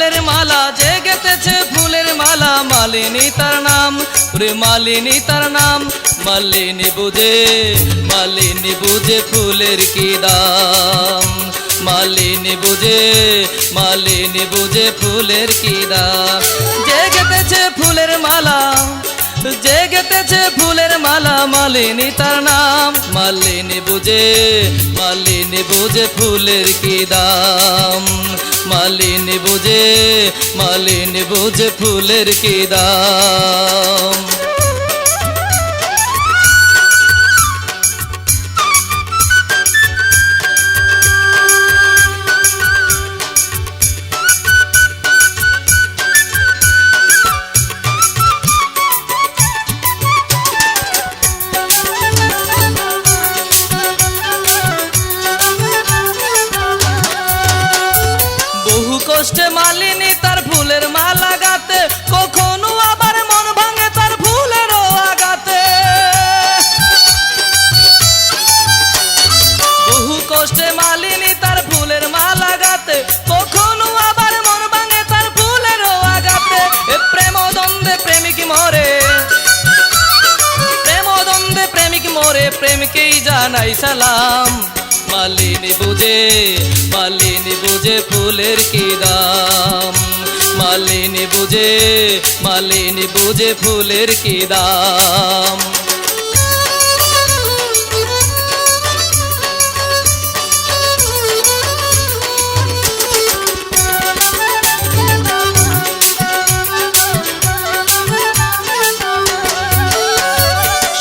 ফুলের মালা, যে গেঁথেছে ফুলের মালা, মালিনী তার নাম, ওরে মালিনী তার নাম। মালিনী বুঝে ফুলের কি দাম, মালিনী বুঝে ফুলের কি দাম। যে গেঁথেছে ফুলের মালা, যে গেঁথেছে ফুলের মালা, মালিনী তার নাম। মালিনী বুঝে ফুলের কি দাম, মালিনী বুঝে ফুলের কি দাম। কষ্টে মালিনী তার ফুলের মালা গাতে, কখনো আবার মন ভাঙে তার ফুলেরও আগাতে। বহু কষ্টে মালিনী তার ফুলের মালা গাতে, কখনো আবার মন ভাঙে তার ফুলেরও আগাতে। প্রেমদ্বন্দ্বে প্রেমিক মরে, প্রেমদ্বন্দ্বে প্রেমিক মরে, প্রেমকেই জানাই সালাম। মালিনী বুঝে ফুলের কি দাম, মালিনী বুঝে ফুলের কি দাম।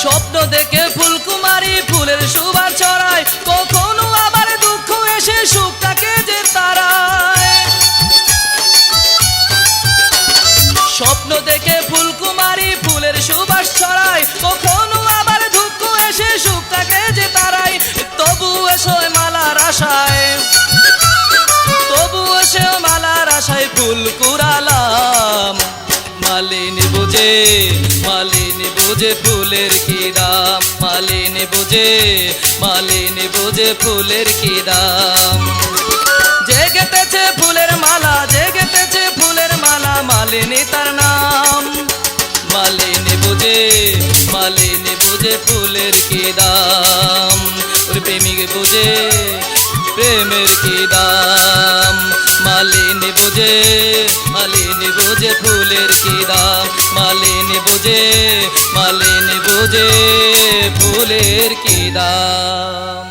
স্বপ্ন দেখে ফুলকুমারী ফুলের সুবাস ছড়ায়, কখনো আবার দুঃখ এসে সুখটাকে যে তারায়। স্বপ্ন দেখে ফুলকুমারী ফুলের সুবাস ছড়ায়, কখনো আবার দুঃখ এসে সুখটাকে যে তারায়। তবু এসো মালার আশায়, তবু এসো মালার আশায় ফুল কুড়ালাম। মালিনী বুঝে ফুলের কি দাম, মালিনী বুঝে ফুলের কি দাম। যে গেঁথেছে ফুলের মালা, যে গেঁথেছে ফুলের মালা, মালিনী তার নাম। মালিনী বুঝে ফুলের কি দাম, ওর প্রেমিক বুঝে প্রেমের কি দাম। মালিনী বুঝে ফুলের কি দাম, মালিনী বুঝে ফুলের কি দাম।